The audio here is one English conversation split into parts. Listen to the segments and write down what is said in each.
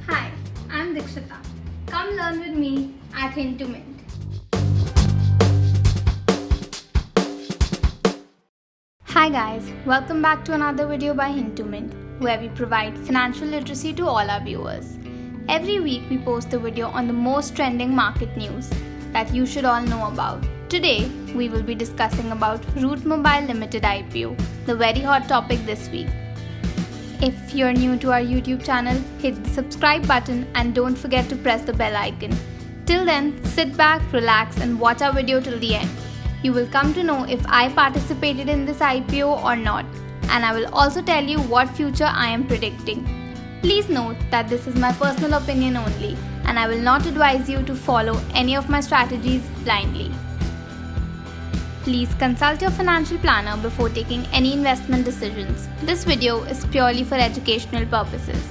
Hi, I'm Dikshita. Come learn with me at Hint2Mint. Hi guys, welcome back to another video by Hint2Mint, where we provide financial literacy to all our viewers. Every week we post a video on the most trending market news that you should all know about. Today we will be discussing about Route Mobile Limited IPO, the very hot topic this week. If you're new to our YouTube channel, hit the subscribe button and don't forget to press the bell icon. Till then, sit back, relax and watch our video till the end. You will come to know if I participated in this IPO or not, and I will also tell you what future I am predicting. Please note that this is my personal opinion only, and I will not advise you to follow any of my strategies blindly. Please consult your financial planner before taking any investment decisions. This video is purely for educational purposes.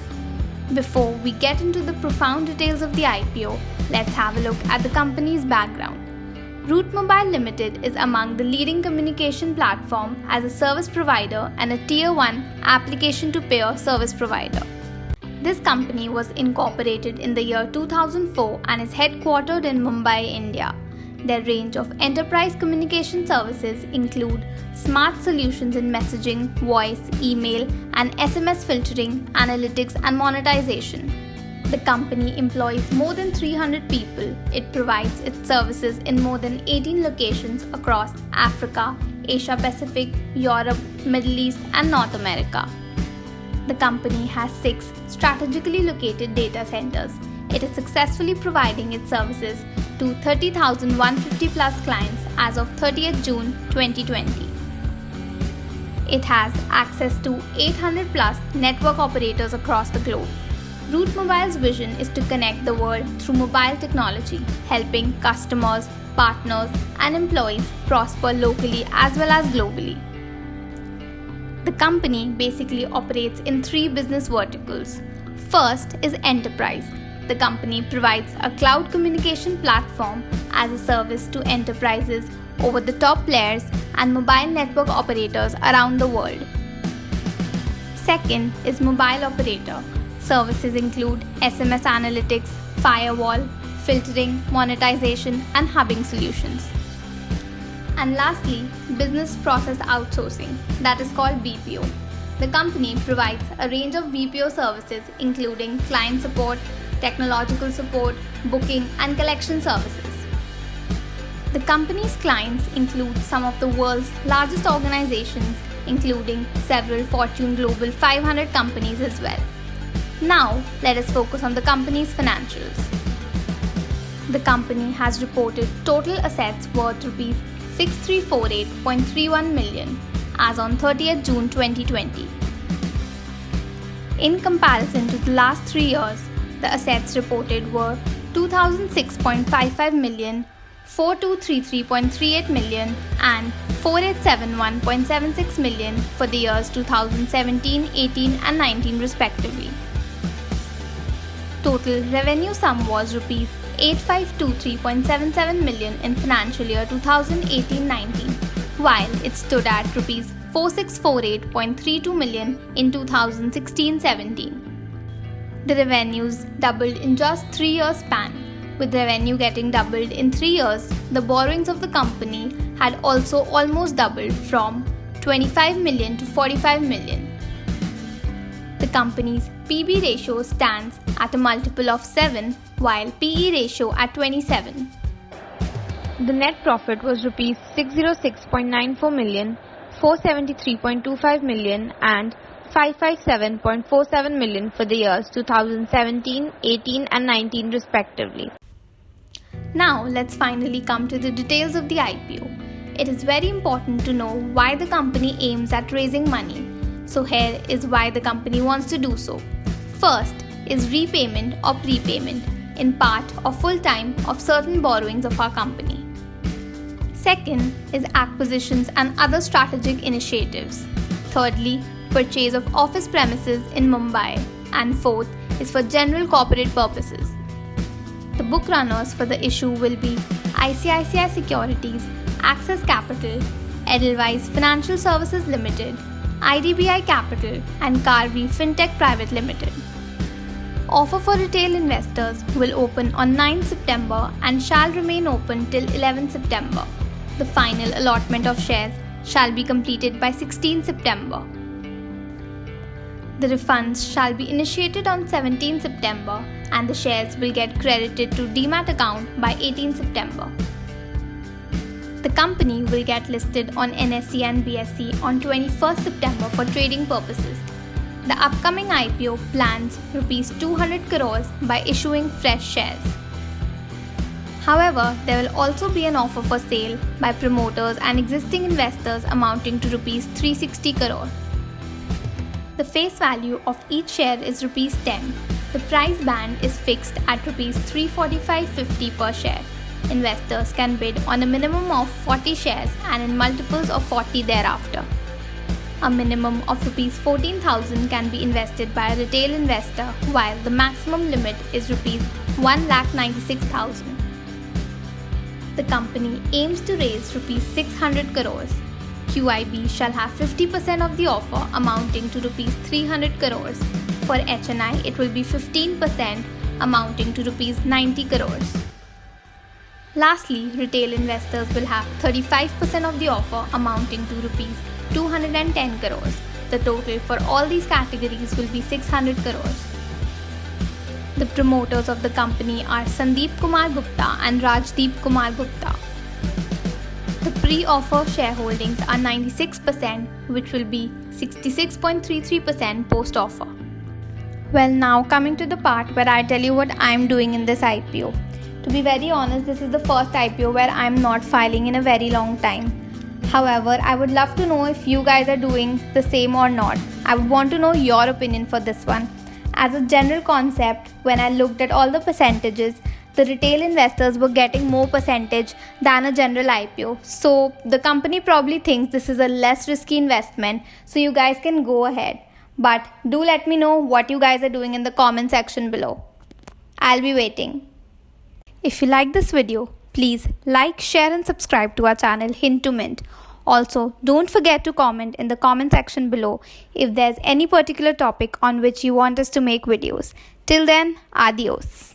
Before we get into the profound details of the IPO, let's have a look at the company's background. Route Mobile Limited is among the leading communication platform as a service provider and a Tier 1 application-to-payer service provider. This company was incorporated in the year 2004 and is headquartered in Mumbai, India. Their range of enterprise communication services include smart solutions in messaging, voice, email, and SMS filtering, analytics, and monetization. The company employs more than 300 people. It provides its services in more than 18 locations across Africa, Asia Pacific, Europe, Middle East, and North America. The company has 6 strategically located data centers. It is successfully providing its services to 30,150 plus clients as of 30th June 2020. It has access to 800 plus network operators across the globe. Route Mobile's vision is to connect the world through mobile technology, helping customers, partners, and employees prosper locally as well as globally. The company basically operates in 3 business verticals. First is enterprise. The company provides a cloud communication platform as a service to enterprises, over-the-top players, and mobile network operators around the world. Second is mobile operator. Services include SMS analytics, firewall, filtering, monetization, and hubbing solutions. And lastly, business process outsourcing, that is called BPO. The company provides a range of BPO services including client support, technological support, booking, and collection services. The company's clients include some of the world's largest organizations, including several Fortune Global 500 companies as well. Now, let us focus on the company's financials. The company has reported total assets worth Rs 6348.31 million as on 30th June 2020. In comparison to the last 3 years, the assets reported were 2006.55 million, 4233.38 million, and 4871.76 million for the years 2017, 18, and 19 respectively. Total revenue sum was Rs 8523.77 million in financial year 2018-19, while it stood at Rs 4648.32 million in 2016-17. The revenues doubled in just 3 years span. With revenue getting doubled in 3 years, the borrowings of the company had also almost doubled from 25 million to 45 million. The company's PB ratio stands at a multiple of 7, while PE ratio at 27. The net profit was Rs 606.94 million, 473.25 million, and 557.47 million for the years 2017, 18, and 19 respectively. Now let's finally come to the details of the IPO. It is very important to know why the company aims at raising money. So here is why the company wants to do so. First is repayment or prepayment, in part or full time, of certain borrowings of our company. Second is acquisitions and other strategic initiatives. Thirdly, purchase of office premises in Mumbai. And fourth is for general corporate purposes. The book runners for the issue will be ICICI Securities, Access Capital, Edelweiss Financial Services Limited, IDBI Capital, and Karvy Fintech Private Limited. Offer for retail investors will open on 9 September and shall remain open till 11 September. The final allotment of shares shall be completed by 16 September. The refunds shall be initiated on 17 September and the shares will get credited to Demat account by 18 September. The company will get listed on NSE and BSE on 21st September for trading purposes. The upcoming IPO plans Rs 200 crores by issuing fresh shares. However, there will also be an offer for sale by promoters and existing investors amounting to Rs 360 crore. The face value of each share is Rs 10. The price band is fixed at Rs 345.50 per share. Investors can bid on a minimum of 40 shares and in multiples of 40 thereafter. A minimum of Rs 14,000 can be invested by a retail investor while the maximum limit is Rs 1,96,000. The company aims to raise Rs 600 crores. QIB shall have 50% of the offer amounting to Rs 300 crores. For HNI, it will be 15% amounting to Rs 90 crores. Lastly, retail investors will have 35% of the offer amounting to Rs 210 crores. The total for all these categories will be 600 crores. The promoters of the company are Sandeep Kumar Gupta and Rajdeep Kumar Gupta. The pre-offer shareholdings are 96%, which will be 66.33% post-offer. Well, now coming to the part where I tell you what I am doing in this IPO. To be very honest, this is the first IPO where I am not filing in a very long time. However, I would love to know if you guys are doing the same or not. I would want to know your opinion for this one. As a general concept, when I looked at all the percentages, the retail investors were getting more percentage than a general IPO. So the company probably thinks this is a less risky investment, so you guys can go ahead. But do let me know what you guys are doing in the comment section below. I'll be waiting. If you like this video, please like, share and subscribe to our channel Hint to Mint. Also, don't forget to comment in the comment section below if there's any particular topic on which you want us to make videos. Till then, adios.